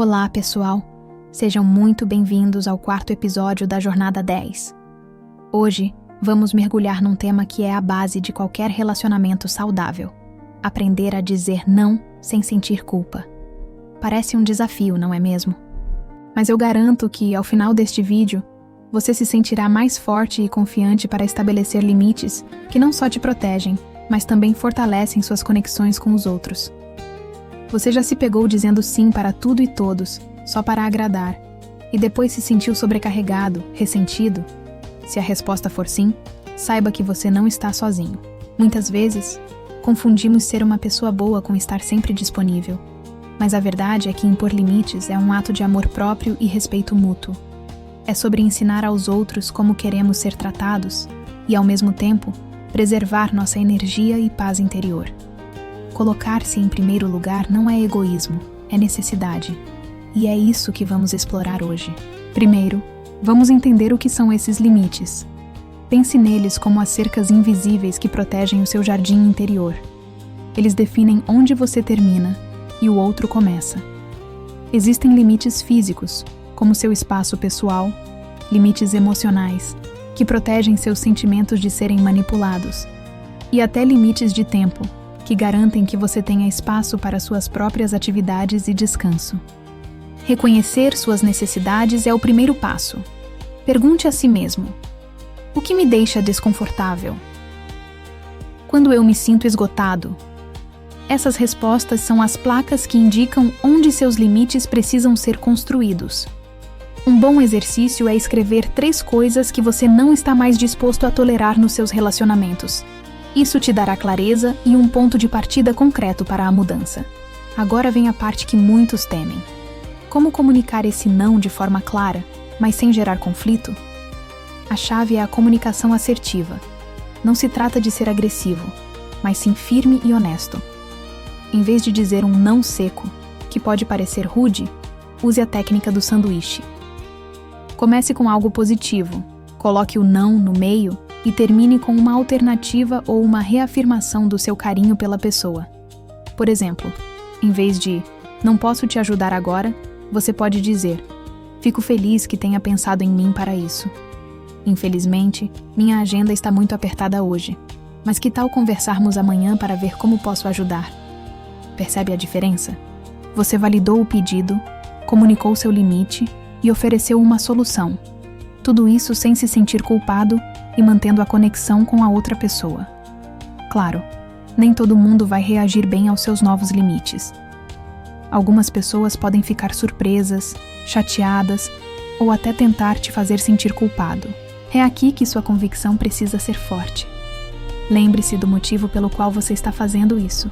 Olá, pessoal! Sejam muito bem-vindos ao 4º episódio da Jornada 10. Hoje, vamos mergulhar num tema que é a base de qualquer relacionamento saudável: aprender a dizer não sem sentir culpa. Parece um desafio, não é mesmo? Mas eu garanto que, ao final deste vídeo, você se sentirá mais forte e confiante para estabelecer limites que não só te protegem, mas também fortalecem suas conexões com os outros. Você já se pegou dizendo sim para tudo e todos, só para agradar, e depois se sentiu sobrecarregado, ressentido? Se a resposta for sim, saiba que você não está sozinho. Muitas vezes, confundimos ser uma pessoa boa com estar sempre disponível. Mas a verdade é que impor limites é um ato de amor próprio e respeito mútuo. É sobre ensinar aos outros como queremos ser tratados e, ao mesmo tempo, preservar nossa energia e paz interior. Colocar-se em primeiro lugar não é egoísmo, é necessidade. E é isso que vamos explorar hoje. Primeiro, vamos entender o que são esses limites. Pense neles como as cercas invisíveis que protegem o seu jardim interior. Eles definem onde você termina e o outro começa. Existem limites físicos, como seu espaço pessoal, limites emocionais, que protegem seus sentimentos de serem manipulados, e até limites de tempo, que garantem que você tenha espaço para suas próprias atividades e descanso. Reconhecer suas necessidades é o primeiro passo. Pergunte a si mesmo: o que me deixa desconfortável? Quando eu me sinto esgotado? Essas respostas são as placas que indicam onde seus limites precisam ser construídos. Um bom exercício é escrever 3 coisas que você não está mais disposto a tolerar nos seus relacionamentos. Isso te dará clareza e um ponto de partida concreto para a mudança. Agora vem a parte que muitos temem. Como comunicar esse não de forma clara, mas sem gerar conflito? A chave é a comunicação assertiva. Não se trata de ser agressivo, mas sim firme e honesto. Em vez de dizer um não seco, que pode parecer rude, use a técnica do sanduíche. Comece com algo positivo, coloque o não no meio e termine com uma alternativa ou uma reafirmação do seu carinho pela pessoa. Por exemplo, em vez de "não posso te ajudar agora", você pode dizer "fico feliz que tenha pensado em mim para isso. Infelizmente, minha agenda está muito apertada hoje, mas que tal conversarmos amanhã para ver como posso ajudar?" Percebe a diferença? Você validou o pedido, comunicou seu limite e ofereceu uma solução. Tudo isso sem se sentir culpado e mantendo a conexão com a outra pessoa. Claro, nem todo mundo vai reagir bem aos seus novos limites. Algumas pessoas podem ficar surpresas, chateadas ou até tentar te fazer sentir culpado. É aqui que sua convicção precisa ser forte. Lembre-se do motivo pelo qual você está fazendo isso: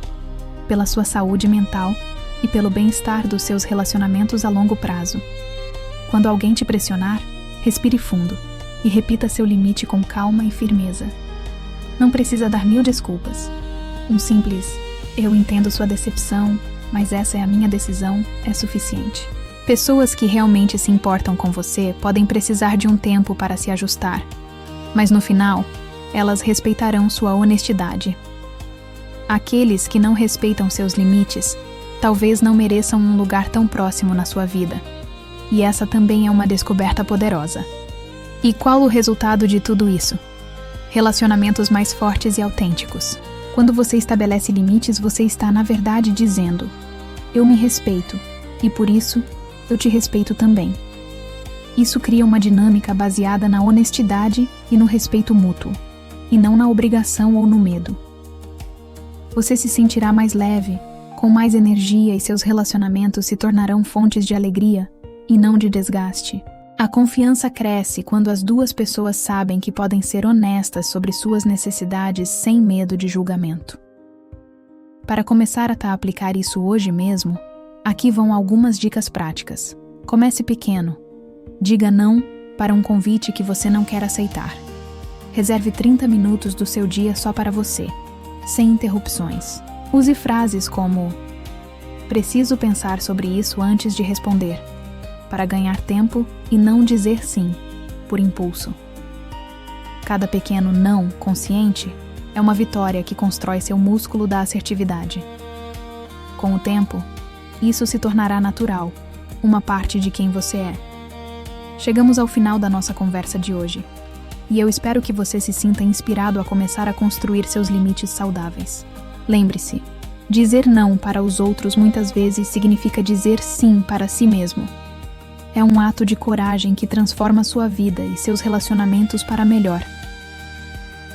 pela sua saúde mental e pelo bem-estar dos seus relacionamentos a longo prazo. Quando alguém te pressionar, respire fundo e repita seu limite com calma e firmeza. Não precisa dar 1000 desculpas. Um simples "eu entendo sua decepção, mas essa é a minha decisão" é suficiente. Pessoas que realmente se importam com você podem precisar de um tempo para se ajustar, mas no final, elas respeitarão sua honestidade. Aqueles que não respeitam seus limites talvez não mereçam um lugar tão próximo na sua vida. E essa também é uma descoberta poderosa. E qual o resultado de tudo isso? Relacionamentos mais fortes e autênticos. Quando você estabelece limites, você está, na verdade, dizendo: eu me respeito, e por isso, eu te respeito também. Isso cria uma dinâmica baseada na honestidade e no respeito mútuo, e não na obrigação ou no medo. Você se sentirá mais leve, com mais energia, e seus relacionamentos se tornarão fontes de alegria e não de desgaste. A confiança cresce quando as 2 pessoas sabem que podem ser honestas sobre suas necessidades sem medo de julgamento. Para começar a aplicar isso hoje mesmo, aqui vão algumas dicas práticas. Comece pequeno. Diga não para um convite que você não quer aceitar. Reserve 30 minutos do seu dia só para você, sem interrupções. Use frases como "preciso pensar sobre isso antes de responder", para ganhar tempo e não dizer sim, por impulso. Cada pequeno não consciente é uma vitória que constrói seu músculo da assertividade. Com o tempo, isso se tornará natural, uma parte de quem você é. Chegamos ao final da nossa conversa de hoje, e eu espero que você se sinta inspirado a começar a construir seus limites saudáveis. Lembre-se, dizer não para os outros muitas vezes significa dizer sim para si mesmo. É um ato de coragem que transforma sua vida e seus relacionamentos para melhor.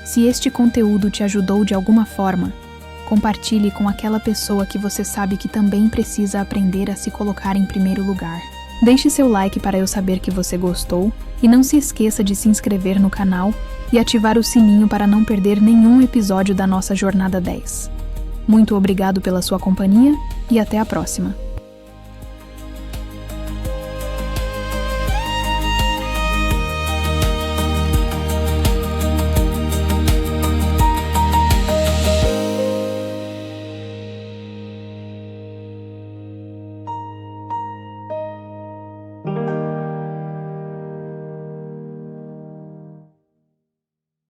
Se este conteúdo te ajudou de alguma forma, compartilhe com aquela pessoa que você sabe que também precisa aprender a se colocar em primeiro lugar. Deixe seu like para eu saber que você gostou e não se esqueça de se inscrever no canal e ativar o sininho para não perder nenhum episódio da nossa Jornada 10. Muito obrigado pela sua companhia e até a próxima!